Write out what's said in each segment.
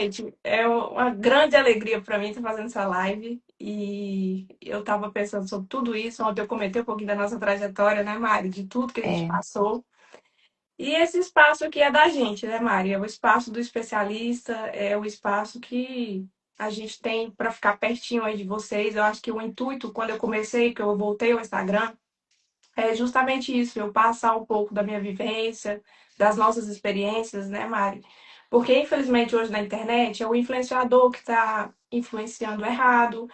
Gente, é uma grande alegria para mim estar fazendo essa live. E eu estava pensando sobre tudo isso. Ontem eu comentei um pouquinho da nossa trajetória, né, Mari? De tudo que a gente É, passou. E esse espaço aqui é da gente, né, Mari? É o espaço do especialista, é o espaço que a gente tem para ficar pertinho aí de vocês. Eu acho que o intuito, quando eu comecei, que eu voltei ao Instagram, é justamente isso, eu passar um pouco da minha vivência, das nossas experiências, né, Mari? Porque, infelizmente, hoje na internet é o influenciador que está influenciando errado,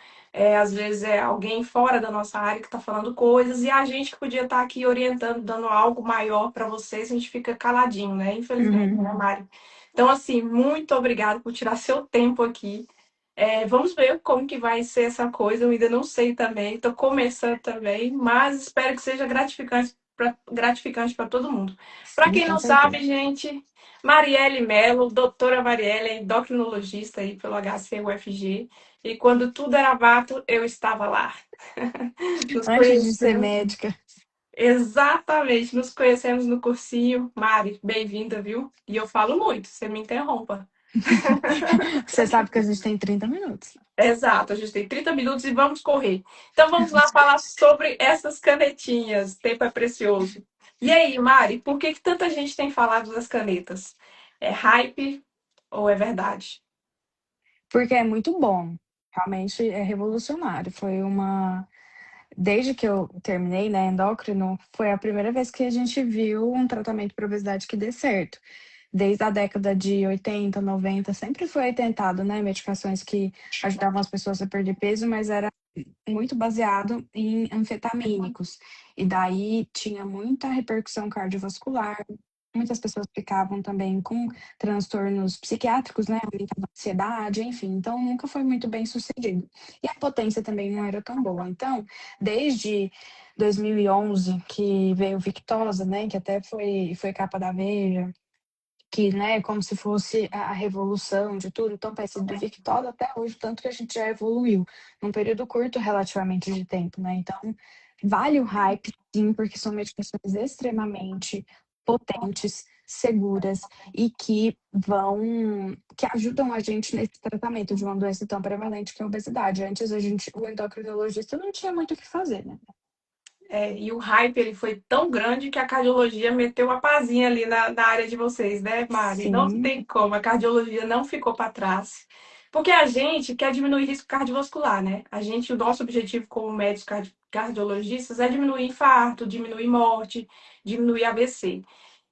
às vezes é alguém fora da nossa área que está falando coisas, e a gente que podia estar aqui orientando, dando algo maior para vocês, a gente fica caladinho, né? Infelizmente, uhum, né, Mari? Então, assim, muito obrigada por tirar seu tempo aqui. Vamos ver como que vai ser essa coisa. Eu ainda não sei também, estou começando também, mas espero que seja gratificante para todo mundo. Para sim, quem com não certeza. sabe, gente, Marielle Mello, doutora Marielle, é endocrinologista aí pelo HC-UFG, e quando tudo era mato, eu estava lá. Nos Antes de ser conhecemos, médica, exatamente, nos conhecemos no cursinho. Mari, bem-vinda, viu? E eu falo muito, você me interrompa. você sabe que a gente tem 30 minutos. Exato, a gente tem 30 minutos e vamos correr. Então vamos lá falar sobre essas canetinhas. Tempo é precioso. E aí, Mari, por que tanta gente tem falado das canetas? É hype ou é verdade? Porque é muito bom. Realmente é revolucionário. Desde que eu terminei, né, endócrino, foi a primeira vez que a gente viu um tratamento para obesidade que dê certo. Desde a década de 80, 90, sempre foi tentado, né, medicações que ajudavam as pessoas a perder peso, mas era muito baseado em anfetamínicos. E daí tinha muita repercussão cardiovascular. Muitas pessoas ficavam também com transtornos psiquiátricos, né? Aumentando a ansiedade, enfim. Então, nunca foi muito bem sucedido. E a potência também não era tão boa. Então, desde 2011, que veio Victoza, né? Que até foi capa da Veja, que, né, como se fosse a revolução de tudo, tão parecido do Victoza até hoje, tanto que a gente já evoluiu num período curto relativamente de tempo, né? Então, vale o hype, sim, porque são medicações extremamente potentes, seguras e que ajudam a gente nesse tratamento de uma doença tão prevalente que é a obesidade. Antes o endocrinologista não tinha muito o que fazer, né? E o hype ele foi tão grande que a cardiologia meteu uma pazinha ali na área de vocês, né, Mari? Não Sim. tem como, a cardiologia não ficou para trás. Porque a gente quer diminuir risco cardiovascular, né? O nosso objetivo como médicos cardiologistas é diminuir infarto, diminuir morte, diminuir AVC.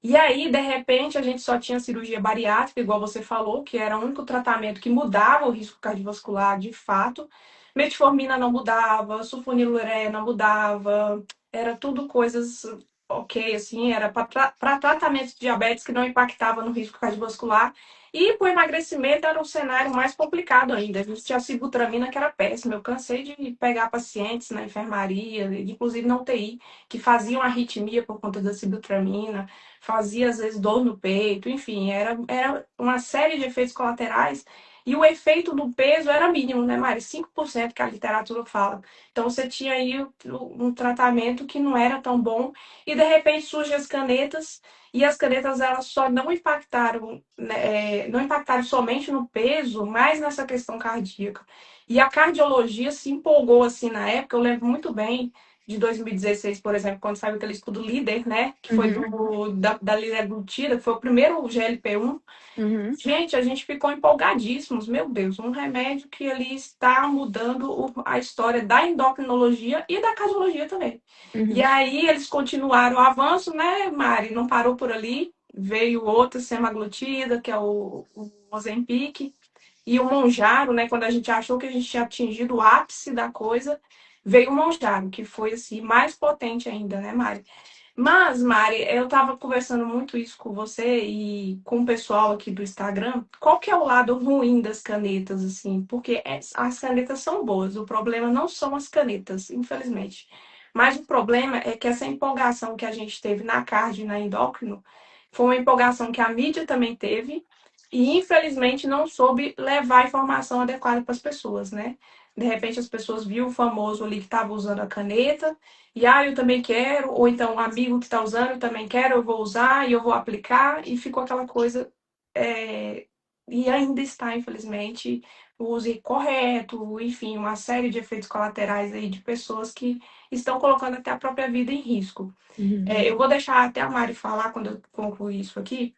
E aí, de repente, a gente só tinha cirurgia bariátrica, igual você falou, que era o único tratamento que mudava o risco cardiovascular de fato. Metformina não mudava, sulfonilureia não mudava, era tudo coisas ok, assim, era para tratamento de diabetes que não impactava no risco cardiovascular. E para o emagrecimento era um cenário mais complicado ainda. A gente tinha a sibutramina, que era péssima. Eu cansei de pegar pacientes na enfermaria, inclusive na UTI, que faziam arritmia por conta da sibutramina, fazia às vezes dor no peito, enfim, era uma série de efeitos colaterais. E o efeito do peso era mínimo, né, Mari? 5% que a literatura fala. Então você tinha aí um tratamento que não era tão bom e de repente surgem as canetas e as canetas elas só não impactaram, né, não impactaram somente no peso, mas nessa questão cardíaca. E a cardiologia se empolgou assim na época, eu lembro muito bem de 2016, por exemplo, quando saiu aquele estudo líder, né, que foi Uhum, da liraglutida, que foi o primeiro GLP-1. uhum, Gente, a gente ficou empolgadíssimos. Meu Deus, um remédio que ele está mudando a história da endocrinologia e da cardiologia também. E uhum. aí eles continuaram o avanço, né, Mari? Não parou por ali. Veio outra semaglutida, que é o Ozempic, e o Monjaro, né? Quando a gente achou que a gente tinha atingido o ápice da coisa, veio o Monjaro, que foi assim mais potente ainda, né, Mari? Mas, Mari, eu tava conversando muito isso com você e com o pessoal aqui do Instagram. Qual que é o lado ruim das canetas, assim? Porque as canetas são boas. O problema não são as canetas, infelizmente. Mas o problema é que essa empolgação que a gente teve na cardio e na endócrino foi uma empolgação que a mídia também teve e, infelizmente, não soube levar a informação adequada para as pessoas, né? De repente, as pessoas viram o famoso ali que estava usando a caneta e eu também quero, ou então um amigo que está usando, eu também quero, eu vou usar e eu vou aplicar, e ficou aquela coisa é, e ainda está, infelizmente, o uso incorreto, enfim, uma série de efeitos colaterais aí de pessoas que estão colocando até a própria vida em risco. Uhum. Eu vou deixar até a Mari falar quando eu concluir isso aqui.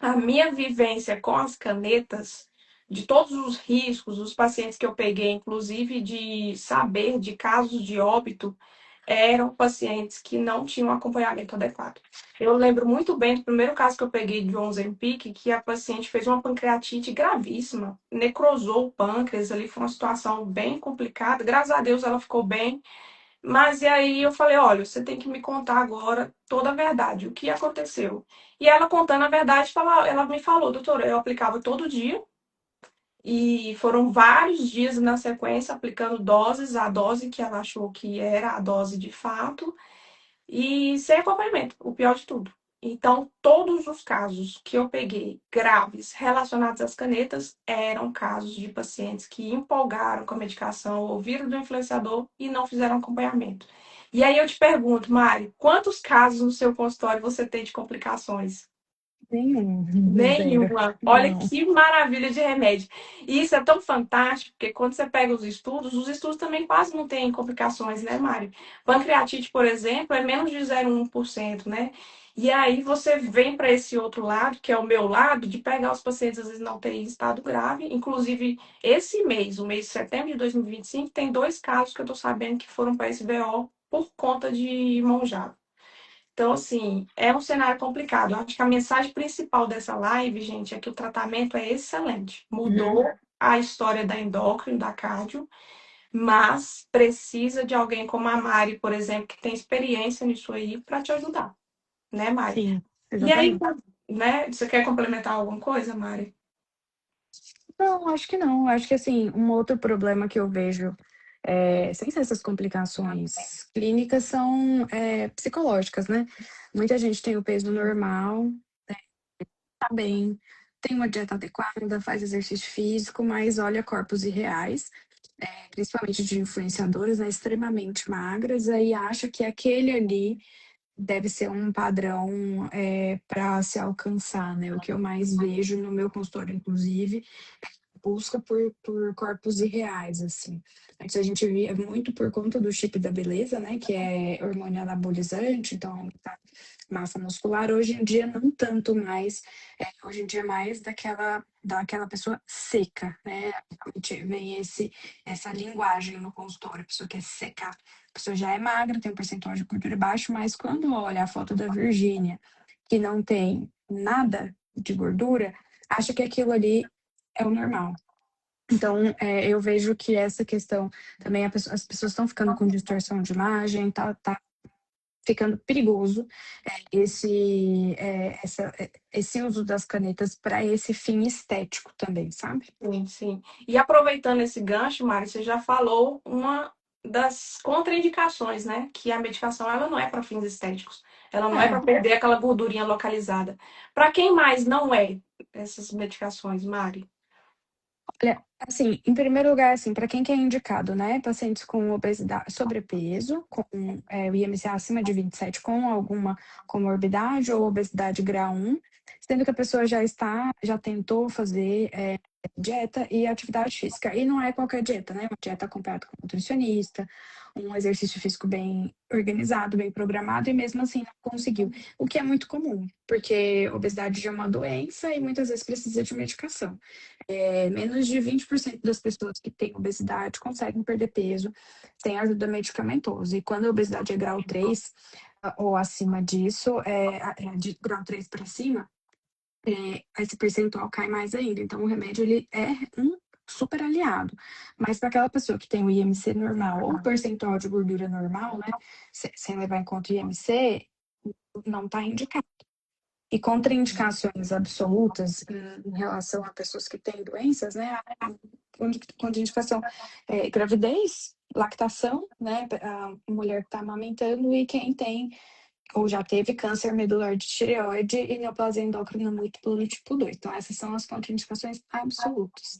A minha vivência com as canetas, de todos os riscos, os pacientes que eu peguei, inclusive de saber de casos de óbito, eram pacientes que não tinham acompanhamento adequado. Eu lembro muito bem do primeiro caso que eu peguei de Ozempic, que a paciente fez uma pancreatite gravíssima, necrosou o pâncreas, ali foi uma situação bem complicada. Graças a Deus ela ficou bem, mas e aí eu falei, olha, você tem que me contar agora toda a verdade, o que aconteceu. E ela contando a verdade, ela me falou, doutora, eu aplicava todo dia, e foram vários dias na sequência aplicando doses, a dose que ela achou que era a dose de fato, e sem acompanhamento, o pior de tudo. Então, todos os casos que eu peguei graves relacionados às canetas eram casos de pacientes que empolgaram com a medicação, ouviram do influenciador e não fizeram acompanhamento. E aí eu te pergunto, Mari, quantos casos no seu consultório você tem de complicações? Nenhum, zero. Nenhuma. Olha Não. que maravilha de remédio. E isso é tão fantástico, porque quando você pega os estudos também quase não têm complicações, né, Mário? Pancreatite, por exemplo, é menos de 0,1%, né? E aí você vem para esse outro lado, que é o meu lado, de pegar os pacientes às vezes não terem estado grave. Inclusive, esse mês, o mês de setembro de 2025, tem 2 casos que eu estou sabendo que foram para esse VO por conta de mão já. Então, assim, é um cenário complicado. Eu acho que a mensagem principal dessa live, gente, é que o tratamento é excelente. Uhum. Mudou a história da endócrino, da cardio, mas precisa de alguém como a Mari, por exemplo, que tem experiência nisso aí para te ajudar, né, Mari? Sim, E aí, exatamente. né, você quer complementar alguma coisa, Mari? Não, acho que não. Acho que, assim, um outro problema que eu vejo, sem ser essas complicações clínicas, são psicológicas, né? Muita gente tem o peso normal, tá bem, tem uma dieta adequada, faz exercício físico, mas olha corpos irreais, principalmente de influenciadoras, né, extremamente magras, aí acha que aquele ali deve ser um padrão para se alcançar, né? O que eu mais vejo no meu consultório, inclusive, busca por corpos irreais, assim. Antes a gente via muito por conta do chip da beleza, né, que é hormônio anabolizante, então tá massa muscular. Hoje em dia não tanto mais, hoje em dia é mais daquela pessoa seca, né? Realmente vem essa linguagem no consultório, a pessoa quer secar. A pessoa já é magra, tem um percentual de gordura baixo, mas quando olha a foto da Virgínia, que não tem nada de gordura, acha que aquilo ali é o normal. Então, eu vejo que essa questão também, as pessoas estão ficando com distorção de imagem, tá ficando perigoso esse uso das canetas para esse fim estético também, sabe? Sim, sim. E aproveitando esse gancho, Mari, você já falou uma das contraindicações, né? Que a medicação ela não é para fins estéticos. Ela não é para É, perder aquela gordurinha localizada. Para quem mais não é essas medicações, Mari? olha, assim, em primeiro lugar, assim, para quem que é indicado, né? Pacientes com obesidade, sobrepeso, com o IMC acima de 27, com alguma comorbidade ou obesidade grau 1, sendo que a pessoa já tentou fazer dieta e atividade física. E não é qualquer dieta, né? Uma dieta acompanhada com nutricionista, um exercício físico bem organizado, bem programado, e mesmo assim não conseguiu. O que é muito comum, porque obesidade já é uma doença e muitas vezes precisa de medicação. Menos de 20% das pessoas que têm obesidade conseguem perder peso sem ajuda medicamentosa. E quando a obesidade é grau 3 ou acima disso, de grau 3 para cima, esse percentual cai mais ainda. Então, o remédio ele é um super aliado. Mas para aquela pessoa que tem o IMC normal ou percentual de gordura normal, né, sem levar em conta o IMC, não está indicado. E contraindicações absolutas em relação a pessoas que têm doenças, né? A contraindicação gravidez, lactação, né? A mulher que está amamentando e quem tem ou já teve câncer medular de tireoide e neoplasia endócrina múltipla do tipo 2. Então, essas são as contraindicações absolutas.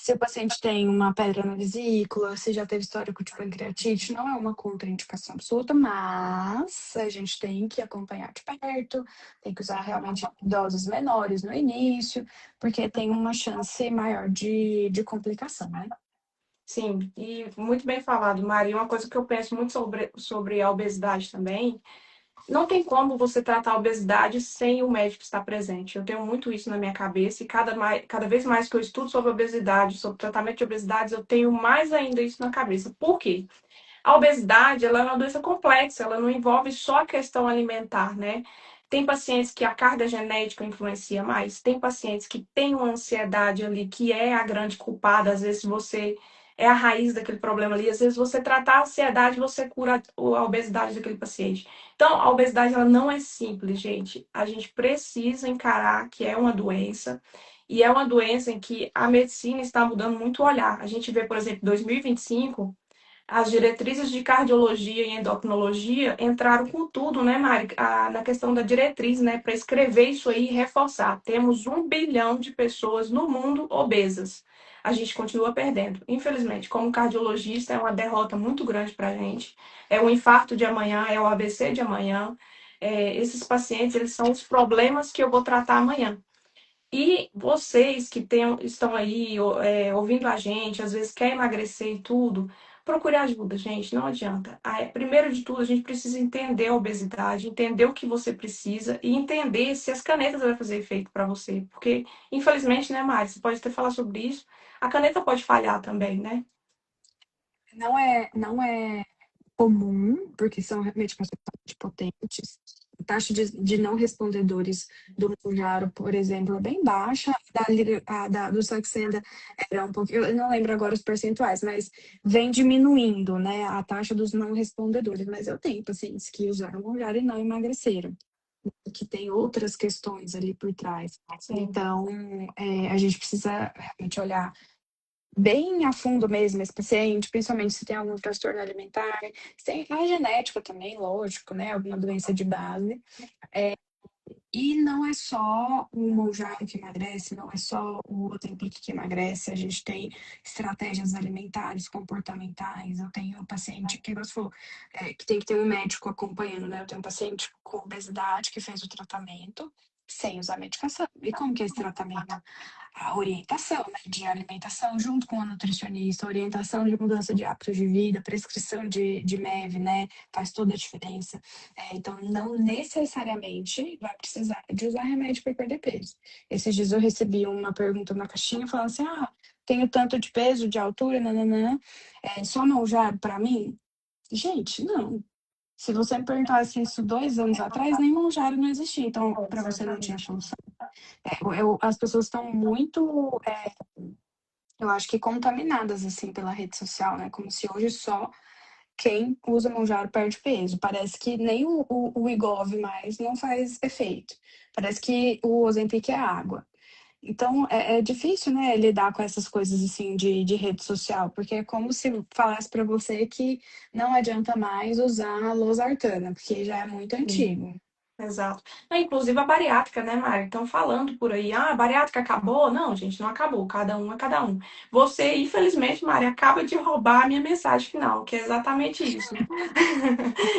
Se o paciente tem uma pedra na vesícula, se já teve histórico de pancreatite, não é uma contraindicação absoluta, mas a gente tem que acompanhar de perto, tem que usar realmente doses menores no início, porque tem uma chance maior de complicação, né? Sim, e muito bem falado, Maria. Uma coisa que eu penso muito sobre a obesidade também, não tem como você tratar a obesidade sem o médico estar presente. Eu tenho muito isso na minha cabeça e cada vez mais que eu estudo sobre obesidade, sobre tratamento de obesidade, eu tenho mais ainda isso na cabeça. Por quê? A obesidade, ela é uma doença complexa, ela não envolve só a questão alimentar, né? Tem pacientes que a carga genética influencia mais, tem pacientes que têm uma ansiedade ali, que é a grande culpada, às vezes você é a raiz daquele problema ali, às vezes você tratar a ansiedade, você cura a obesidade daquele paciente. Então, a obesidade, ela não é simples, gente. A gente precisa encarar que é uma doença, e é uma doença em que a medicina está mudando muito o olhar. A gente vê, por exemplo, 2025 as diretrizes de cardiologia e endocrinologia entraram com tudo, né, Mari? Na questão da diretriz, né, para escrever isso aí e reforçar. Temos 1 bilhão de pessoas no mundo obesas. A gente continua perdendo. Infelizmente, como cardiologista, é uma derrota muito grande para a gente. É o infarto de amanhã, é o ABC de amanhã. Esses pacientes, eles são os problemas que eu vou tratar amanhã. E vocês que estão aí ouvindo a gente, às vezes quer emagrecer e tudo, procure ajuda, gente, não adianta. Primeiro de tudo, a gente precisa entender a obesidade, entender o que você precisa e entender se as canetas vão fazer efeito para você. Porque, infelizmente, né, Mari, você pode até falar sobre isso, a caneta pode falhar também, né? Não é comum, porque são medicações potentes. A taxa de não respondedores do Mounjaro, por exemplo, é bem baixa. Do Saxenda era um pouco, eu não lembro agora os percentuais, mas vem diminuindo, né, a taxa dos não respondedores. Mas eu tenho pacientes que usaram Mounjaro e não emagreceram, que tem outras questões ali por trás. Sim, Então, a gente precisa realmente olhar bem a fundo mesmo esse paciente, principalmente se tem algum transtorno alimentar, se tem a genética também, lógico, né? Alguma doença de base. E não é só o Mounjaro que emagrece, não é só o Ozempic que emagrece, a gente tem estratégias alimentares, comportamentais. Eu tenho um paciente que você falou, que tem que ter um médico acompanhando, né? Eu tenho um paciente com obesidade que fez o tratamento sem usar medicação. E como que é esse tratamento? A orientação, né, de alimentação junto com a nutricionista, orientação de mudança de hábitos de vida, prescrição de MEV, né, faz toda a diferença. Então, não necessariamente vai precisar de usar remédio para perder peso. Esses dias eu recebi uma pergunta na caixinha falando assim, tenho tanto de peso, de altura, nananã, só não já para mim? Gente, não. Se você me perguntasse isso 2 anos atrás, nem Monjaro não existia. Então, para você não tinha exatamente. solução. As pessoas estão muito, eu acho que contaminadas assim pela rede social, né? Como se hoje só quem usa Monjaro perde peso. Parece que nem o Wegovy mais não faz efeito. Parece que o Ozempic é água. Então, é difícil, né, lidar com essas coisas assim de rede social, porque é como se falasse para você que não adianta mais usar a losartana, porque já é muito antigo. Exato. Inclusive a bariátrica, né, Mari? Estão falando por aí, a bariátrica acabou? Não, gente, não acabou. Cada um é cada um. Você, infelizmente, Mari, acaba de roubar a minha mensagem final, que é exatamente isso.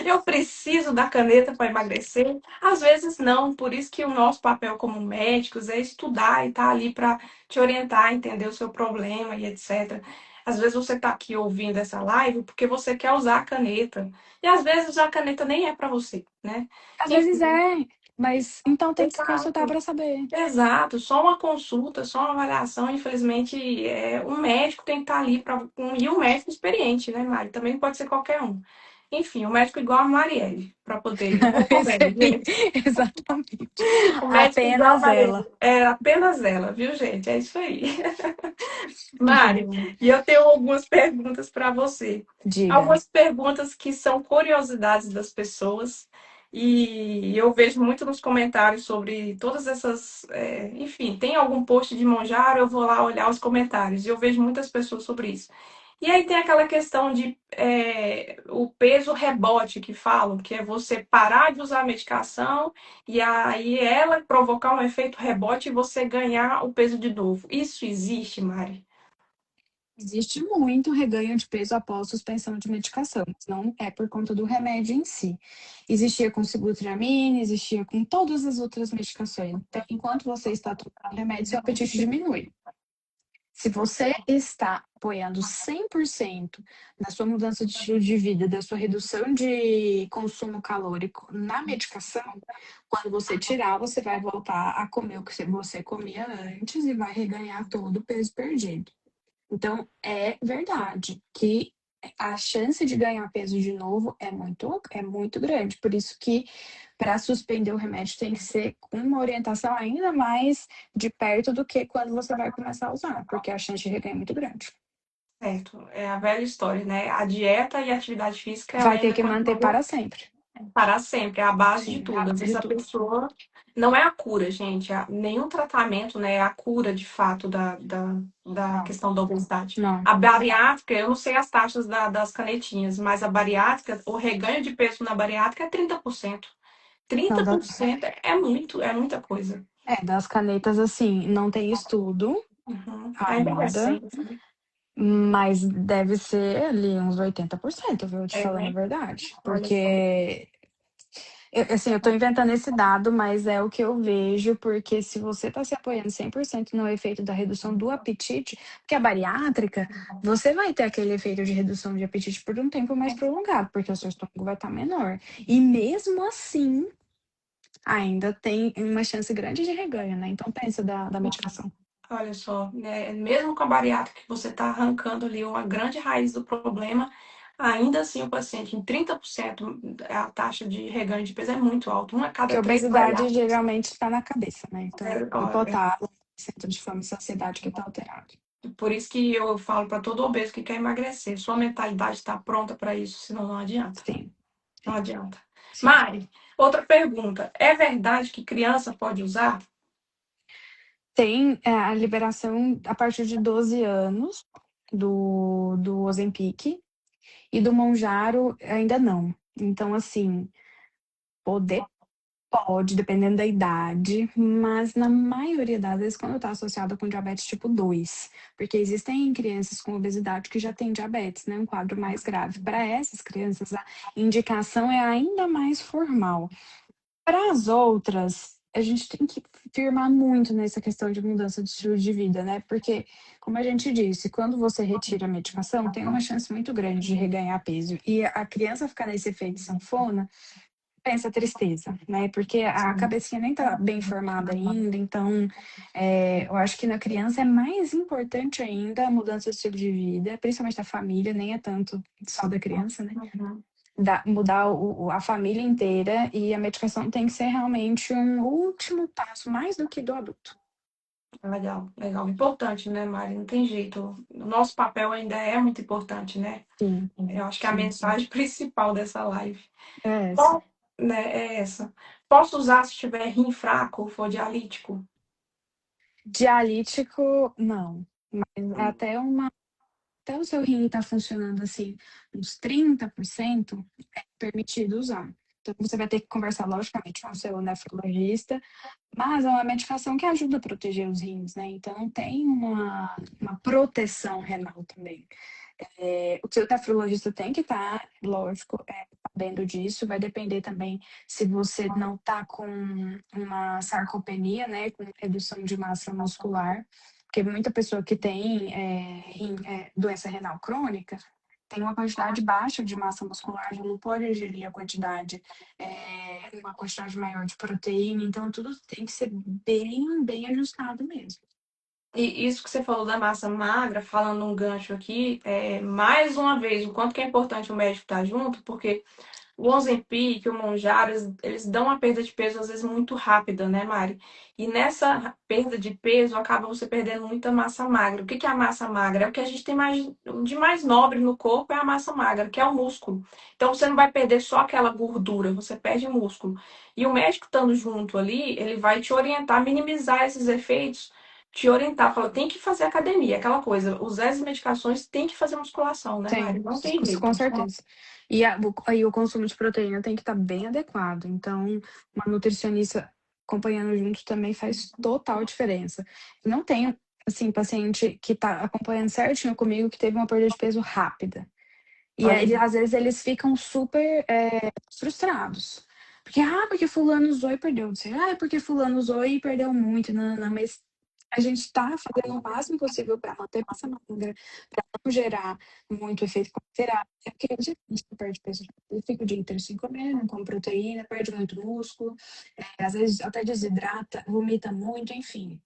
Eu preciso da caneta para emagrecer? Às vezes não. Por isso que o nosso papel como médicos é estudar e estar ali para te orientar, entender o seu problema e etc. Às vezes você está aqui ouvindo essa live porque você quer usar a caneta. E às vezes a caneta nem é para você, né? Às vezes Enfim, é, mas então tem que consultar exato. para saber. Exato, só uma consulta, só uma avaliação, infelizmente, um médico tem que estar ali para e um médico experiente, né, Mari? Também pode ser qualquer um. Enfim, um médico igual a Marielle, para poder. Eu Isso recomendo, aí, gente. exatamente. Um médico igual a Apenas ela. Marielle. É apenas ela, viu, gente? É isso aí. Mari, e eu tenho algumas perguntas para você. Diga. Algumas perguntas que são curiosidades das pessoas, e eu vejo muito nos comentários sobre todas essas. Enfim, tem algum post de Monjaro, eu vou lá olhar os comentários, e eu vejo muitas pessoas sobre isso. E aí tem aquela questão de o peso rebote que falam, que é você parar de usar a medicação e aí ela provocar um efeito rebote e você ganhar o peso de novo. Isso existe, Mari? Existe muito reganho de peso após suspensão de medicação, mas não é por conta do remédio em si. Existia com sibutramina, existia com todas as outras medicações. Então, enquanto você está tomando o remédio, seu apetite diminui. Se você está apoiando 100% da sua mudança de estilo de vida, da sua redução de consumo calórico na medicação, quando você tirar, você vai voltar a comer o que você comia antes e vai reganhar todo o peso perdido. Então, é verdade que a chance de ganhar peso de novo é muito grande. Por isso que, para suspender o remédio, tem que ser com uma orientação ainda mais de perto do que quando você vai começar a usar, porque a chance de reganho é muito grande. Certo, é a velha história, né? A dieta e a atividade física, ela Vai ter ainda que manter continua para sempre. para sempre, é a base de Sim, é a tudo. Às base vezes de a tudo. pessoa não é a cura, gente. Nenhum tratamento, né, é a cura de fato da Não, questão da obesidade. não. A bariátrica, eu não sei as taxas das canetinhas, mas a bariátrica, o reganho de peso na bariátrica é 30%. Não, 30% é muito, é muita coisa. das canetas, assim, não tem estudo Uhum. Ainda é ainda, recente, né? mas deve ser ali uns 80%, viu? Te É, falando a né? verdade. Olha só. Porque assim, eu tô inventando esse dado, mas é o que eu vejo, porque se você tá se apoiando 100% no efeito da redução do apetite, porque a bariátrica, você vai ter aquele efeito de redução de apetite por um tempo mais prolongado, porque o seu estômago vai estar menor. E mesmo assim, ainda tem uma chance grande de reganho, né? Então pensa da medicação. Olha só, né? Mesmo com a bariátrica, que você está arrancando ali uma grande raiz do problema, ainda assim o paciente, em 30%, a taxa de reganho de peso é muito alta. Uma a Porque cada a três obesidade bariátricos. geralmente está na cabeça, né? Então, É, ó, hipotálamo, centro de fome e saciedade que está alterado. por isso que eu falo para todo obeso que quer emagrecer, sua mentalidade está pronta para isso, senão não adianta. Sim, Não adianta. sim. Mari, outra pergunta. É verdade que criança pode usar? Tem a liberação a partir de 12 anos do Ozempic e do Monjaro ainda não. Então, assim, poder pode, dependendo da idade, mas na maioria das vezes quando está associado com diabetes tipo 2, porque existem crianças com obesidade que já têm diabetes, né, um quadro mais grave. Para essas crianças, a indicação é ainda mais formal. Para as outras, a gente tem que firmar muito nessa questão de mudança de estilo de vida, né? Porque, como a gente disse, quando você retira a medicação, tem uma chance muito grande de reganhar peso. E a criança ficar nesse efeito sanfona, pensa tristeza, né? Porque a cabecinha nem tá bem formada ainda, então eu acho que na criança é mais importante ainda a mudança de estilo de vida, principalmente da família, nem é tanto só da criança, né? Uhum. Mudar a família inteira e a medicação tem que ser realmente um último passo, mais do que do adulto. Legal, legal. Importante, né, Mari? Não tem jeito. O nosso papel ainda é muito importante, né? Sim, Eu acho que é a sim. mensagem principal dessa live. É essa. Bom, né, é essa. Posso usar se tiver rim fraco ou for dialítico? Dialítico, não. Mas até o seu rim tá funcionando assim, uns 30%, é permitido usar. Então, você vai ter que conversar, logicamente, com o seu nefrologista, mas é uma medicação que ajuda a proteger os rins, né? Então, tem uma proteção renal também. O seu nefrologista tem que estar, lógico, sabendo disso. Vai depender também se você não está com uma sarcopenia, né, com redução de massa muscular, porque muita pessoa que tem doença renal crônica tem uma quantidade baixa de massa muscular, já não pode ingerir uma quantidade maior de proteína, então tudo tem que ser bem, bem ajustado mesmo. E isso que você falou da massa magra, falando um gancho aqui, mais uma vez, o quanto que é importante o médico estar junto, porque o Ozempic, o Mounjaro, eles dão uma perda de peso às vezes muito rápida, né, Mari? E nessa perda de peso acaba você perdendo muita massa magra. O que que é a massa magra? É o que a gente tem mais de mais nobre no corpo é a massa magra, que é o músculo. Então você não vai perder só aquela gordura, você perde músculo. E o médico estando junto ali, ele vai te orientar, minimizar esses efeitos, te orientar, fala, tem que fazer academia, aquela coisa, usar as medicações, tem que fazer musculação, né, Mari? Sim, Não tem com jeito. certeza. E o consumo de proteína tem que estar bem adequado. Então, uma nutricionista acompanhando junto também faz total diferença. Não tenho. assim, paciente que tá acompanhando certinho comigo, que teve uma perda de peso rápida. E Olha, aí, às vezes, eles ficam super frustrados. Porque fulano usou e perdeu. Não sei, porque fulano usou e perdeu muito. Não, não, mas a gente tá fazendo o máximo possível para manter massa magra, para não gerar muito efeito colateral. É porque a gente perde peso. Ele fica o dia inteiro sem comer, não come proteína, perde muito músculo, às vezes até desidrata, vomita muito, enfim.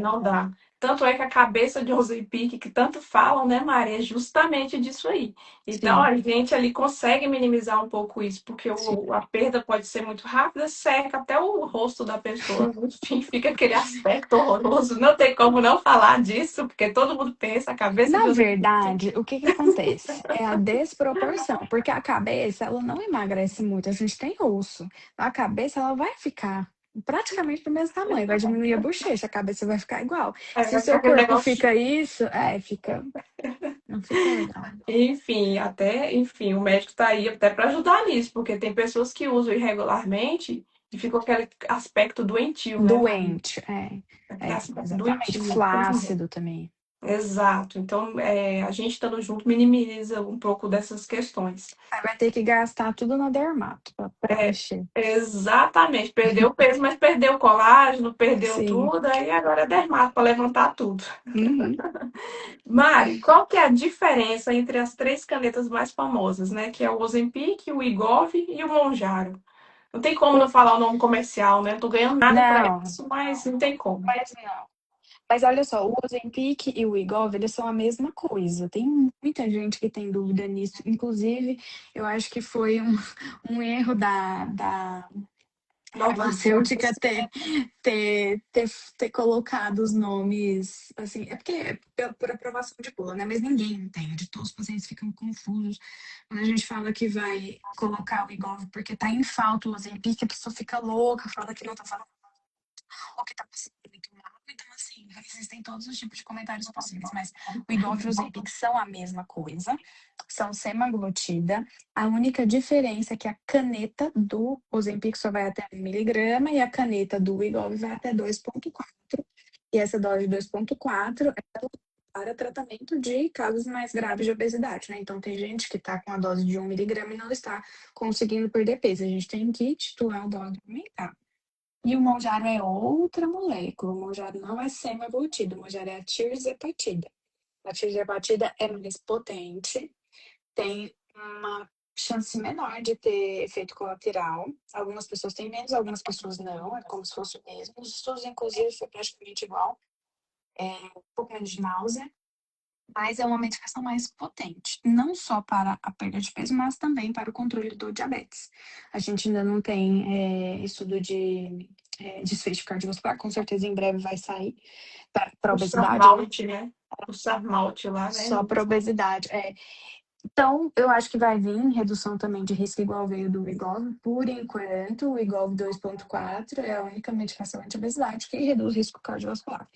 não dá. Tanto é que a cabeça de Ozempic, que tanto falam, né, Maria, é justamente disso aí. Então, Sim, a gente ali consegue minimizar um pouco isso, porque sim. a perda pode ser muito rápida, seca até o rosto da pessoa. Enfim, fica aquele aspecto horroroso. Não tem como não falar disso, porque todo mundo pensa a cabeça de Na Ozempic. verdade, o que que acontece? É a desproporção, porque a cabeça, ela não emagrece muito, a gente tem osso. A cabeça, ela vai ficar praticamente do mesmo tamanho, vai diminuir a bochecha, a cabeça vai ficar igual. Aí Se o vai ficar seu aquele corpo negócio. fica isso, não fica legal. Enfim, enfim, o médico está aí até para ajudar nisso, porque tem pessoas que usam irregularmente e fica aquele aspecto doentio, né, Maria? Doente, Aquele aspecto exatamente, doentio. Terrível. flácido também. Exato. Então, a gente estando junto minimiza um pouco dessas questões. Aí vai ter que gastar tudo na dermato pra É, mexer. exatamente. Perdeu peso, mas perdeu o colágeno, perdeu Sim. tudo, aí agora é dermato para levantar tudo. Uhum. Mari, qual que é a diferença entre as três canetas mais famosas, né? Que é o Ozempic, o Wegovy e o Monjaro. Não tem como não falar o nome comercial, né? Não tô ganhando nada para Não, isso, mas não tem como. mas não. Mas olha só, o Ozempic e o Wegovy, eles são a mesma coisa. Tem muita gente que tem dúvida nisso. Inclusive, eu acho que foi um erro da farmacêutica Normas. ter, ter, ter colocado os nomes, assim, é porque é por aprovação de bula, né? Mas ninguém entende. Todos os pacientes ficam confusos. Quando a gente fala que vai colocar o Wegovy porque tá em falta o Ozempic, a pessoa fica louca, fala que não tá falando ou que tá passando muito mal. Então, assim, existem todos os tipos de comentários possíveis, mas o Wegovy e o Ozempic são a mesma coisa, são semaglutida. A única diferença é que a caneta do Ozempic só vai até 1 miligrama e a caneta do Wegovy vai até 2,4. E essa dose de 2,4 é para tratamento de casos mais graves de obesidade, né? Então, tem gente que está com a dose de 1 miligrama e não está conseguindo perder peso. A gente tem que titular a dose aumentar. E o Monjaro é outra molécula. O Monjaro não é semaglutida, o Monjaro é a tirzepatida. A tirzepatida é mais potente, tem uma chance menor de ter efeito colateral. Algumas pessoas têm menos, algumas pessoas não, é como se fosse o mesmo. Os estudos, inclusive, foi praticamente igual, um pouco menos de náusea, mas é uma medicação mais potente, não só para a perda de peso, mas também para o controle do diabetes. A gente ainda não tem estudo de desfecho cardiovascular, com certeza em breve vai sair para O obesidade, né? Sarmalte, né? O Sarmalte lá, né? Só para obesidade. Então, eu acho que vai vir redução também de risco igual veio do Wegovy. Por enquanto, o Wegovy 2,4 é a única medicação anti-obesidade que reduz o risco cardiovascular.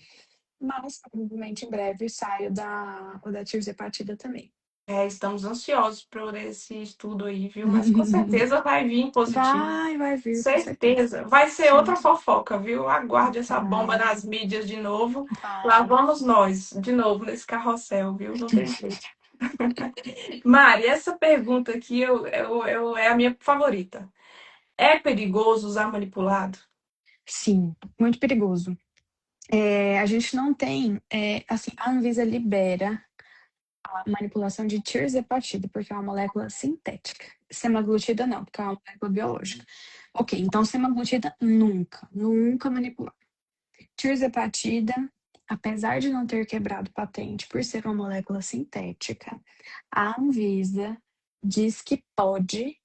Mas, provavelmente, em breve saio da tirzepatida também. Estamos ansiosos por esse estudo aí, viu? Mas com certeza vai vir positivo. Vai vir, com certeza. Certeza. Vai ser outra Sim, fofoca, viu? Aguarde essa bomba vai, nas mídias de novo. Lá vai. vamos nós, de novo, nesse carrossel, viu? Não tem jeito. Mari, essa pergunta aqui é a minha favorita. É perigoso usar manipulado? Sim, muito perigoso. A gente não tem, assim, a Anvisa libera a manipulação de tirzepatida, porque é uma molécula sintética. Semaglutida não, porque é uma molécula biológica. Ok, então semaglutida nunca, nunca manipular. Tirzepatida, apesar de não ter quebrado patente por ser uma molécula sintética, a Anvisa diz que pode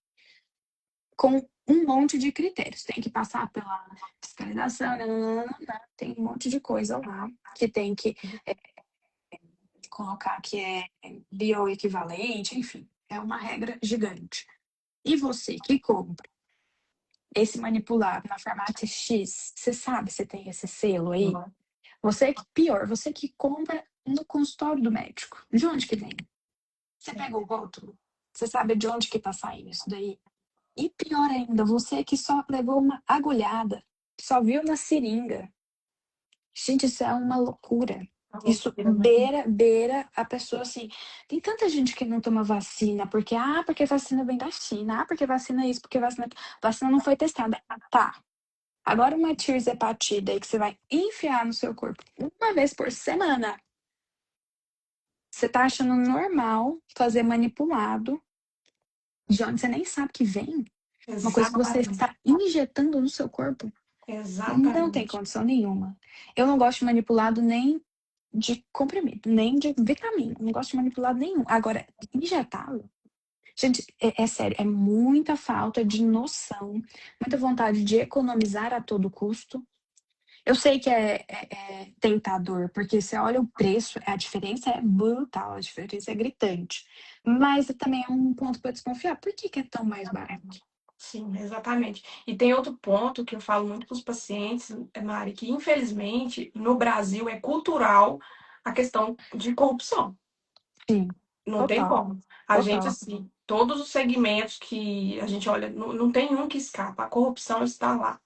com um monte de critérios. Tem que passar pela fiscalização, nananana, tem um monte de coisa lá que tem que colocar que é bioequivalente, enfim, é uma regra gigante. E você que compra esse manipulado na farmácia X, você sabe se tem esse selo aí? Não. Você que, pior, você que compra no consultório do médico. De onde que vem? Você pegou o rótulo? Você sabe de onde que tá saindo isso daí? E pior ainda, você que só levou uma agulhada, só viu na seringa. Gente, isso é uma loucura. Uma Isso loucura, né? beira a pessoa assim. Tem tanta gente que não toma vacina porque vacina vem da China, porque vacina é isso, porque vacina não foi testada. Tá. Agora uma tirzepatida aí que você vai enfiar no seu corpo uma vez por semana. Você tá achando normal fazer manipulado de onde você nem sabe que vem? Uma coisa que você Exatamente. está injetando no seu corpo? Não tem Exatamente. condição nenhuma. Eu não gosto de manipulado nem de comprimido, nem de vitamina. Não gosto de manipulado nenhum. Agora, injetá-lo, gente, é sério, é muita falta de noção, muita vontade de economizar a todo custo. Eu sei que é tentador, porque você olha o preço, a diferença é brutal, a diferença é gritante. Mas também é um ponto para desconfiar. Por que que é tão mais barato? Sim, exatamente. E tem outro ponto que eu falo muito para os pacientes, Mari, que infelizmente no Brasil é cultural a questão de corrupção. Sim, Não tem total, como. A gente, total. assim, todos os segmentos que a gente olha, não tem um que escapa. A corrupção está lá.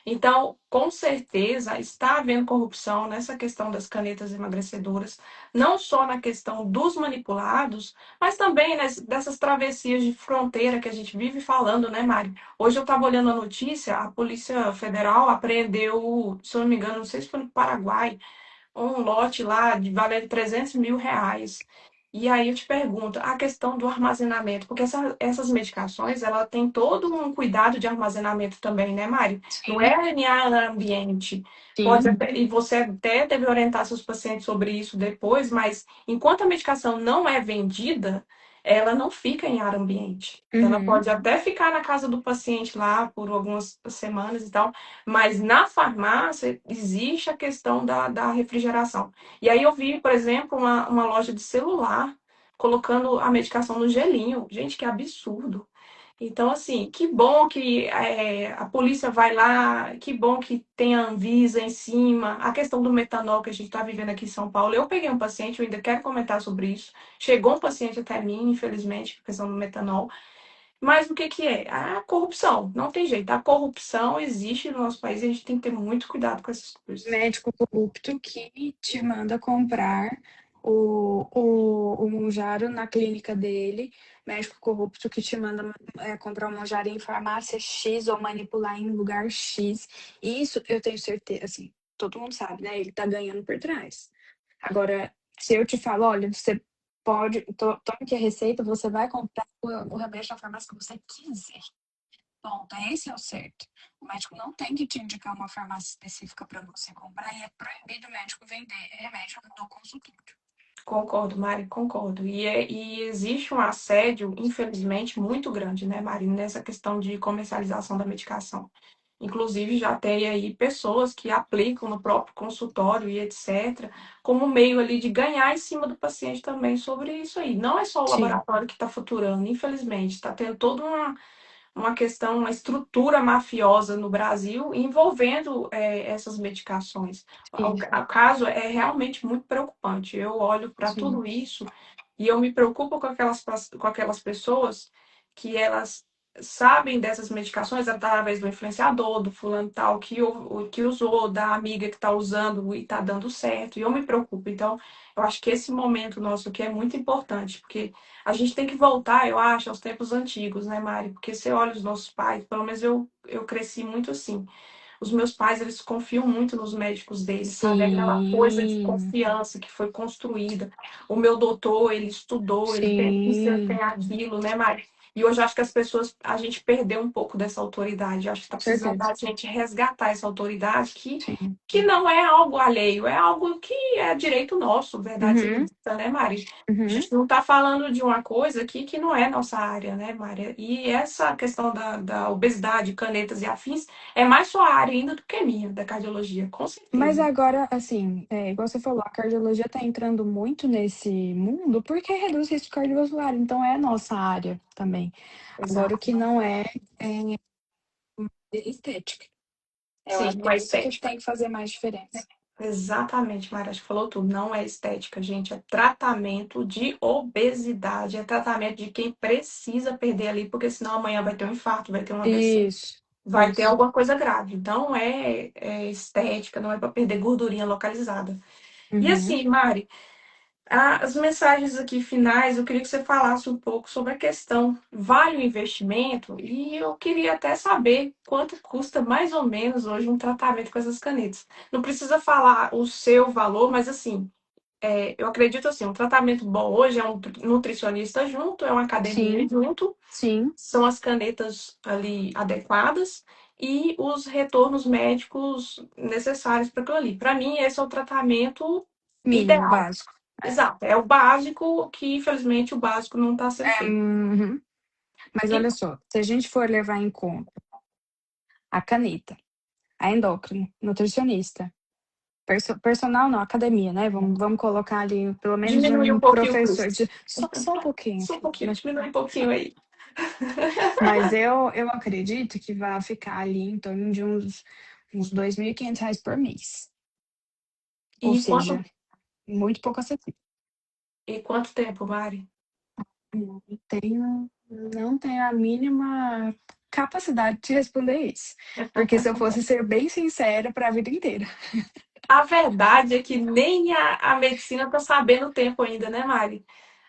Então, com certeza, está havendo corrupção nessa questão das canetas emagrecedoras, não só na questão dos manipulados, mas também dessas travessias de fronteira que a gente vive falando, né, Mari? Hoje eu estava olhando a notícia, a Polícia Federal apreendeu, se eu não me engano, não sei se foi no Paraguai, um lote lá de valendo 300 mil reais. E aí eu te pergunto, a questão do armazenamento, porque essas medicações, ela tem todo um cuidado de armazenamento também, né, Mari? Não Sim, é em ar ambiente. Pode sim. e você até deve orientar seus pacientes sobre isso depois, mas enquanto a medicação não é vendida, ela não fica em ar ambiente. Ela Uhum. pode até ficar na casa do paciente lá por algumas semanas e tal, mas na farmácia existe a questão da refrigeração. E aí eu vi, por exemplo, uma loja de celular colocando a medicação no gelinho. Gente, que absurdo. Então, assim, que bom que a polícia vai lá, que bom que tem a Anvisa em cima. A questão do metanol que a gente está vivendo aqui em São Paulo. Eu peguei um paciente, eu ainda quero comentar sobre isso. Chegou um paciente até mim, infelizmente, a questão do metanol. Mas o que que é? A corrupção. Não tem jeito. A corrupção existe no nosso país e a gente tem que ter muito cuidado com essas coisas. Médico corrupto que te manda comprar o Monjaro na clínica dele, médico corrupto que te manda comprar o Monjaro em farmácia X ou manipular em lugar X. Isso eu tenho certeza, assim, todo mundo sabe, né? Ele tá ganhando por trás. Agora, se eu te falo, olha, você pode, toma aqui a receita, você vai comprar o remédio na farmácia que você quiser. Ponto, esse é o certo. O médico não tem que te indicar uma farmácia específica para você comprar e é proibido o médico vender remédio no consultório. Concordo, Mari, concordo. E existe um assédio, infelizmente, muito grande, né, Mari, nessa questão de comercialização da medicação. Inclusive, já tem aí pessoas que aplicam no próprio consultório e etc., como meio ali de ganhar em cima do paciente também sobre isso aí. Não é só o Sim, laboratório que está faturando, infelizmente, está tendo toda uma questão, uma estrutura mafiosa no Brasil envolvendo essas medicações. O, sim, o caso é realmente muito preocupante. Eu olho para sim, tudo isso e eu me preocupo com aquelas pessoas que elas sabem dessas medicações através do influenciador, do fulano tal, que usou, da amiga que está usando e está dando certo. E eu me preocupo. Então, eu acho que esse momento nosso aqui é muito importante, porque a gente tem que voltar, eu acho, aos tempos antigos, né, Mari? Porque você olha os nossos pais, pelo menos eu cresci muito assim. Os meus pais, eles confiam muito nos médicos deles, sabe? Aquela coisa de sim, confiança que foi construída. O meu doutor, ele estudou, ele tem isso, ele tem sim, aquilo, né, Mari? E hoje eu acho que as pessoas, a gente perdeu um pouco dessa autoridade. Eu acho que está com precisando certeza. da gente resgatar essa autoridade Sim. que não é algo alheio, é algo que é direito nosso, verdade seja Uhum, dita, né, Mari? A uhum. gente não está falando de uma coisa aqui que não é nossa área, né, Maria? E essa questão da obesidade, canetas e afins, é mais sua área ainda do que minha, da cardiologia, com Mas certeza. agora, assim, igual você falou, a cardiologia está entrando muito nesse mundo porque reduz risco cardiovascular, então é a nossa área também. Agora, o que Exato. não é estética. Eu Sim, acho que não é é isso que estética. tem que fazer mais diferença. Exatamente, Maria, acho que falou tudo. Não é estética, gente, é tratamento de obesidade, é tratamento de quem precisa perder ali, porque senão amanhã vai ter um infarto, vai ter um AVC. Isso. vai ter Isso. alguma coisa grave. Então, é estética, não é para perder gordurinha localizada. E Uhum. assim, Mari, as mensagens aqui finais, eu queria que você falasse um pouco sobre a questão, vale o investimento? E eu queria até saber quanto custa mais ou menos hoje um tratamento com essas canetas. Não precisa falar o seu valor, mas assim, eu acredito assim, um tratamento bom hoje é um nutricionista junto, é uma academia Sim, junto, sim. são as canetas ali adequadas e os retornos médicos necessários para aquilo ali. Para mim, esse é o tratamento Mínimo, ideal. básico. É. Exato, é o básico que, infelizmente, o básico não está sendo feito. Uhum. Mas E olha só, se a gente for levar em conta a caneta, a endócrino, nutricionista, personal não, academia, né? Vamos colocar ali pelo menos diminui um um pouquinho o professor custo. de só um pouquinho, Só um pouquinho, né? diminui um pouquinho aí. Mas eu acredito que vai ficar ali em torno de uns R$ 2.500 por mês. Ou E quanto, seja, muito pouco acessível. e quanto tempo, Mari? Não não tenho a mínima capacidade de responder isso. Porque se eu fosse ser bem sincera para a vida inteira. A verdade é que nem a medicina está sabendo o tempo ainda, né, Mari?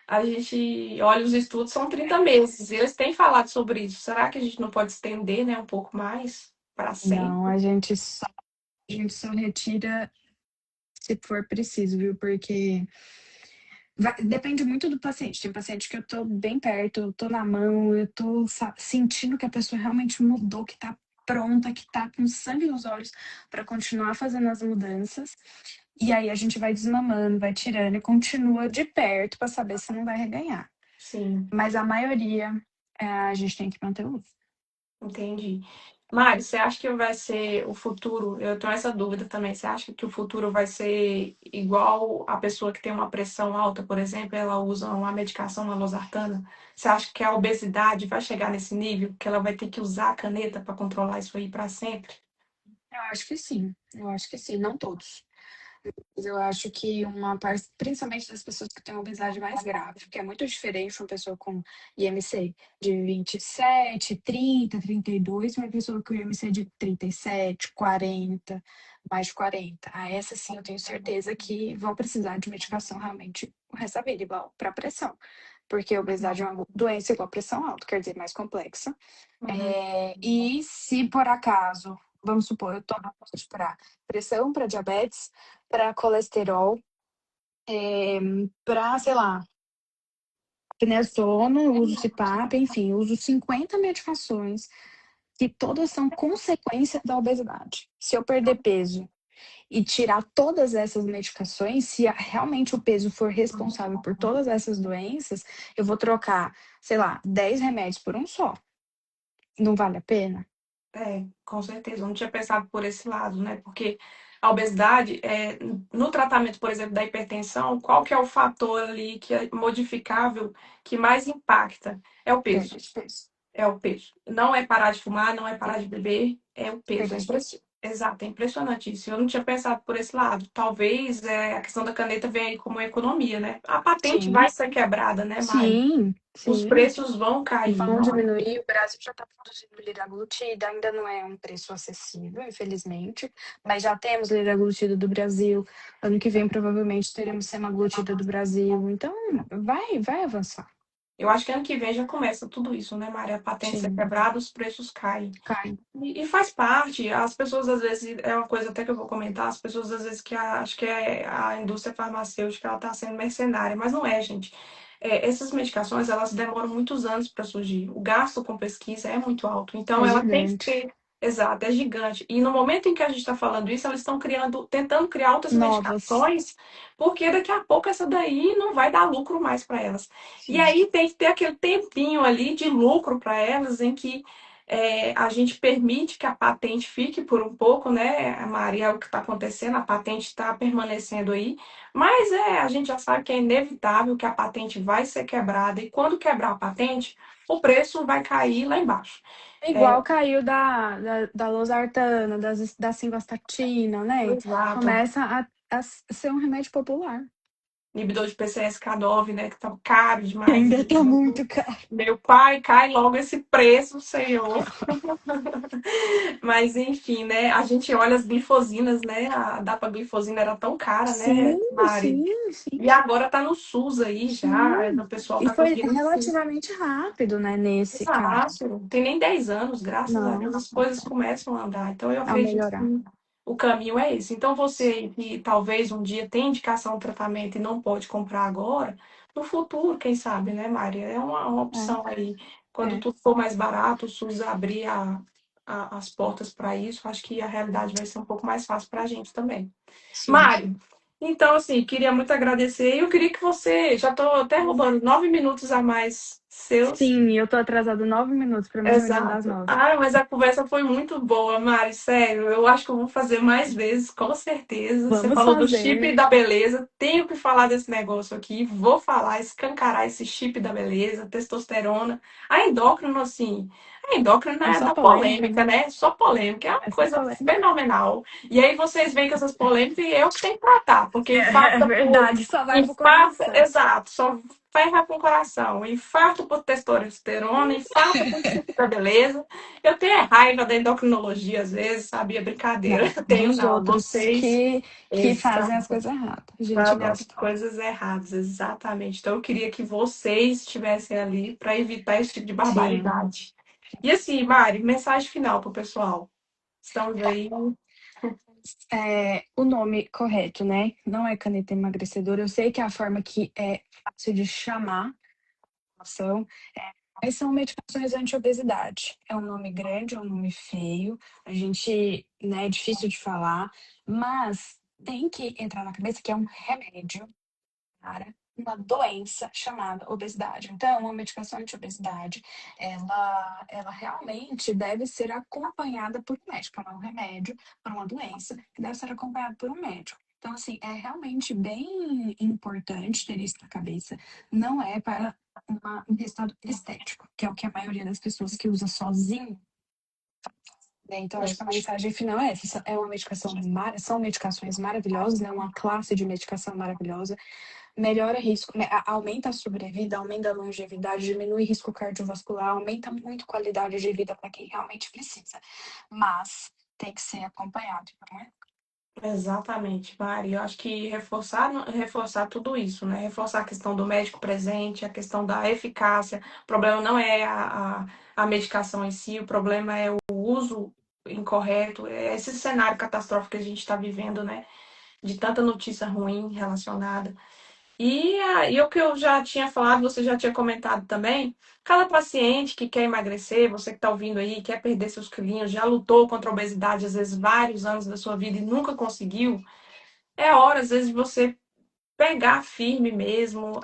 A gente olha os estudos, são 30 meses, e eles têm falado sobre isso. Será que a gente não pode estender, né, um pouco mais para Não, sempre? a gente só retira se for preciso, viu? Porque depende muito do paciente. Tem paciente que eu tô bem perto, eu tô na mão, eu tô sentindo que a pessoa realmente mudou, que tá pronta, que tá com sangue nos olhos para continuar fazendo as mudanças. E aí a gente vai desmamando, vai tirando e continua de perto para saber se não vai reganhar. Sim. Mas a maioria, a gente tem que manter o uso. Entendi. Mari, você acha que vai ser o futuro? Eu tenho essa dúvida também. Você acha que o futuro vai ser igual a pessoa que tem uma pressão alta, por exemplo, ela usa uma medicação, uma losartana? Você acha que a obesidade vai chegar nesse nível, que ela vai ter que usar a caneta para controlar isso aí para sempre? Eu acho que sim, eu acho que sim, não todos. Mas eu acho que uma parte, principalmente das pessoas que têm obesidade mais grave, que é muito diferente uma pessoa com IMC de 27, 30, 32, uma pessoa com IMC de 37, 40, mais de 40. A essa sim eu tenho certeza que vão precisar de medicação realmente o resto da vida, igual para pressão. Porque a obesidade é uma doença igual a pressão alta, quer dizer, mais complexa. Uhum. E se por acaso, vamos supor, eu tomo para pressão, para diabetes, para colesterol, para, sei lá, prednisona, uso CPAP, enfim, uso 50 medicações que todas são consequência da obesidade. Se eu perder peso e tirar todas essas medicações, se realmente o peso for responsável por todas essas doenças, eu vou trocar, sei lá, 10 remédios por um só. Não vale a pena? Com certeza. Eu não tinha pensado por esse lado, né? Porque a obesidade, no tratamento, por exemplo, da hipertensão, qual que é o fator ali que é modificável que mais impacta? É o peso. Perda de peso. É o peso. Não é parar de fumar, não é parar de beber, é o peso. Perda de peso. Exato, é impressionante isso. Eu não tinha pensado por esse lado. Talvez a questão da caneta venha aí como economia, né? A patente vai Sim, ser quebrada, né, Mari? sim, Os sim. preços vão cair. Vão diminuir. O Brasil já está produzindo liraglutida, ainda não é um preço acessível, infelizmente, mas já temos liraglutida do Brasil. Ano que vem, provavelmente, teremos semaglutida do Brasil. Então, vai avançar. Eu acho que ano que vem já começa tudo isso, né, Mari? A patente ser Sim, quebrada, os preços caem. cai. E faz parte, as pessoas às vezes, é uma coisa até que eu vou comentar, as pessoas às vezes que acho que a indústria farmacêutica ela está sendo mercenária, mas não é, gente. Essas medicações, elas demoram muitos anos para surgir. O gasto com pesquisa é muito alto, então É ela tem que gigante. ter, exato, é gigante. E no momento em que a gente está falando isso, elas estão tentando criar outras Novas. medicações, porque daqui a pouco essa daí não vai dar lucro mais para elas. E Sim. aí tem que ter aquele tempinho ali de lucro para elas em que a gente permite que a patente fique por um pouco, né, Maria? É o que está acontecendo, a patente está permanecendo aí, mas a gente já sabe que é inevitável que a patente vai ser quebrada, e quando quebrar a patente, o preço vai cair lá embaixo. É, Igual caiu da losartana, da simvastatina, né? exato. Começa a ser um remédio popular. inibidor de PCSK9, né, que tá caro Que demais. ainda tá muito caro. Meu pai, cai logo esse preço, Senhor. Mas enfim, né? A gente olha as glifosinas, né? A dapaglifosina era tão cara, né, Sim, Mari? sim, sim, E agora tá no SUS aí já, sim. o pessoal E tá foi conseguindo sim. relativamente rápido, né, nesse caso. Exato, não tem nem 10 anos, graças a Não, Deus as coisas começam a andar. Então eu ao acredito melhorar. que o caminho é esse. Então você que talvez um dia tenha indicação de tratamento e não pode comprar agora, no futuro, quem sabe, né, Maria? É uma opção aí. É, Quando é, tudo for mais barato, o SUS abrir as portas para isso, acho que a realidade vai ser um pouco mais fácil para a gente também. sim. Mário, então, assim, queria muito agradecer. E eu queria que você, já estou até roubando 9 minutos a mais seus. Sim, eu tô atrasada 9 minutos para minha reunião das Exato. 9. Ah, mas a conversa foi muito boa, Mari, sério. Eu acho que eu vou fazer mais vezes, com certeza. Você Vamos falou do chip fazer. da beleza. Tenho que falar desse negócio aqui. Vou falar, escancarar esse chip da beleza, testosterona. A endócrino, assim, a endócrino É é só da polêmica, polêmica, né? né? Só polêmica. É uma É só coisa polêmica. fenomenal. E aí vocês veem com essas polêmicas e eu que tenho que tratar, porque É infarta por verdade, só vai pro infarta, coração. exato, só ferra com o coração. Infarto por testosterona, infarto por chip da beleza. Eu tenho raiva da endocrinologia às vezes, sabia? Brincadeira. Não, Eu tenho, dos não. outros Vocês que fazem as coisas erradas. A gente fazem as gosta. coisas erradas, exatamente. Então eu queria que vocês estivessem ali para evitar esse tipo de Sim. barbaridade. E assim, Mari, mensagem final pro pessoal. Estamos aí. É, o nome correto, né? Não é caneta emagrecedora. Eu sei que é a forma que é fácil de chamar a ação, mas são medicações anti-obesidade. É um nome grande, é um nome feio. A gente, né, é difícil de falar, mas tem que entrar na cabeça que é um remédio para uma doença chamada obesidade. Então, uma medicação anti-obesidade, ela realmente deve ser acompanhada por um médico. Ela é um remédio para uma doença que deve ser acompanhado por um médico. Então, assim, é realmente bem importante ter isso na cabeça. Não é para um resultado estético, que é o que a maioria das pessoas que usa sozinho, né? Então, acho que a mensagem final é essa. É uma medicação, são medicações maravilhosas, né? Uma classe de medicação maravilhosa, melhora risco, né, aumenta a sobrevida, aumenta a longevidade, diminui risco cardiovascular, aumenta muito a qualidade de vida para quem realmente precisa. Mas tem que ser acompanhado, não é? Exatamente, Mari. Eu acho que reforçar tudo isso, né? Reforçar a questão do médico presente, a questão da eficácia. O problema não é a medicação em si, o problema é o uso incorreto. É esse cenário catastrófico que a gente está vivendo, né? De tanta notícia ruim relacionada. E o que eu já tinha falado, você já tinha comentado também, cada paciente que quer emagrecer, você que está ouvindo aí, quer perder seus quilinhos, já lutou contra a obesidade, às vezes, vários anos da sua vida e nunca conseguiu, é hora, às vezes, de você pegar firme mesmo,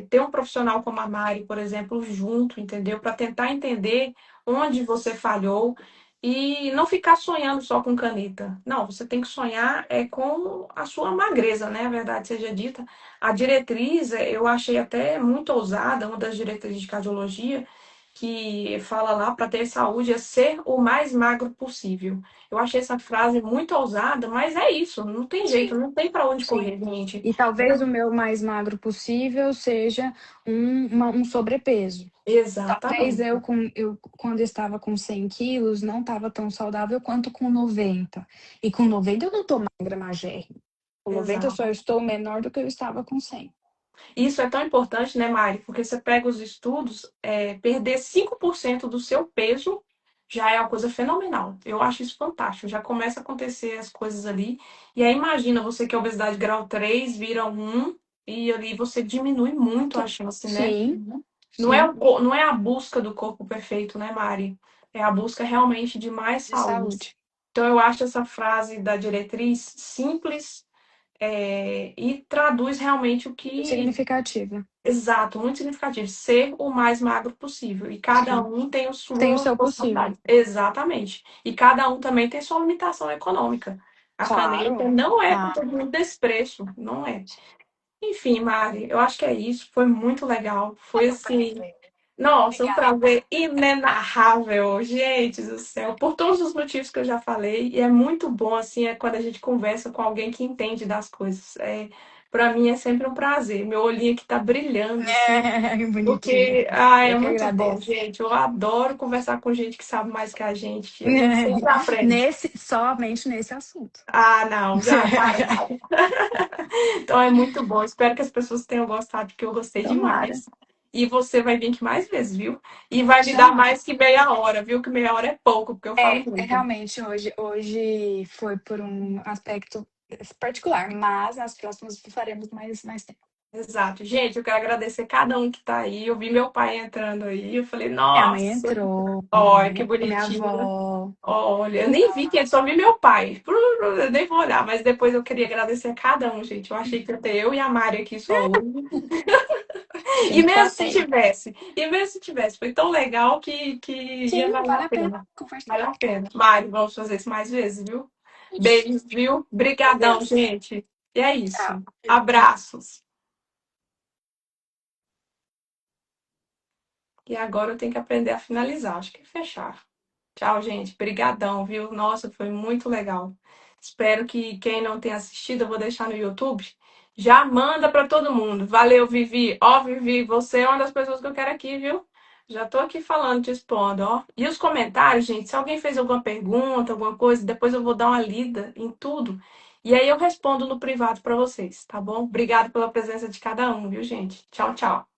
ter um profissional como a Mari, por exemplo, junto, entendeu? Para tentar entender onde você falhou e não ficar sonhando só com caneta. Não, você tem que sonhar com a sua magreza, né? A verdade seja dita. A diretriz, eu achei até muito ousada, uma das diretrizes de cardiologia, que fala lá para ter saúde é ser o mais magro possível. Eu achei essa frase muito ousada, mas é isso, não tem jeito, Sim, não tem para onde sim. correr, gente. E talvez o meu mais magro possível seja um sobrepeso. Talvez Exatamente. quando estava com 100 quilos, não estava tão saudável quanto com 90. E com 90 eu não estou magra, magérrima. Com 90 eu só Exato. estou menor do que eu estava com 100. Isso é tão importante, né, Mari? Porque você pega os estudos, perder 5% do seu peso já é uma coisa fenomenal. Eu acho isso fantástico. Já começa a acontecer as coisas ali. E aí imagina você que a obesidade grau 3 vira 1 e ali você diminui muito a chance, né? Sim, Não é, sim, não é a busca do corpo perfeito, né, Mari? É a busca realmente de mais de saúde. saúde. Então, eu acho essa frase da diretriz simples, e traduz realmente o que. Significativa. Exato, muito significativo. Ser o mais magro possível. E cada Sim. um tem a Tem o sua seu possível. possibilidade. Exatamente. E cada um também tem sua limitação econômica. A caneta Claro, não é com claro. todo mundo despreço, não é. Enfim, Mari, eu acho que é isso. Foi muito legal. Foi assim. Nossa, um Obrigada. prazer inenarrável, gente do céu, por todos os motivos que eu já falei, e é muito bom, assim, quando a gente conversa com alguém que entende das coisas. Para mim é sempre um prazer. Meu olhinho aqui tá brilhando, assim, É, bonitinha. porque Eu é que muito bom, agradeço. gente. Eu adoro conversar com gente que sabe mais que a gente, que a gente sempre aprende. Somente nesse assunto. Ah, não, já para. Então é muito bom. Espero que as pessoas tenham gostado, porque eu gostei Tomara. demais. E você vai vir aqui mais vezes, viu? E vai Pode me dar chamar. mais que meia hora, viu? Que meia hora é pouco, porque eu falo muito. Realmente hoje foi por um aspecto particular, mas nas próximas faremos mais tempo. Exato. Gente, eu quero agradecer cada um que tá aí. Eu vi meu pai entrando aí. Eu falei, Minha mãe nossa, entrou, olha que minha bonitinho. avó. Olha, eu nem vi que só vi meu pai. Eu nem vou olhar, mas depois eu queria agradecer a cada um, gente. Eu achei que ia ter eu e a Mari aqui só hoje. Tem que ter. E mesmo se tivesse, foi tão legal que ia Sim, valer vale a a pena pena. conversar. Vale a pena. Mari, vamos fazer isso mais vezes, viu? Ixi, Beijos, viu? meu Brigadão, Deus. gente. E é Tchau. isso. Abraços. E agora eu tenho que aprender a finalizar. Acho que é fechar. Tchau, gente. Brigadão, viu? Nossa, foi muito legal. Espero que quem não tenha assistido, eu vou deixar no YouTube. Já manda para todo mundo. Valeu, Vivi. Ó, Vivi, você é uma das pessoas que eu quero aqui, viu? Já tô aqui falando, te expondo, ó. E os comentários, gente, se alguém fez alguma pergunta, alguma coisa, depois eu vou dar uma lida em tudo. E aí eu respondo no privado para vocês, tá bom? Obrigado pela presença de cada um, viu, gente? Tchau, tchau.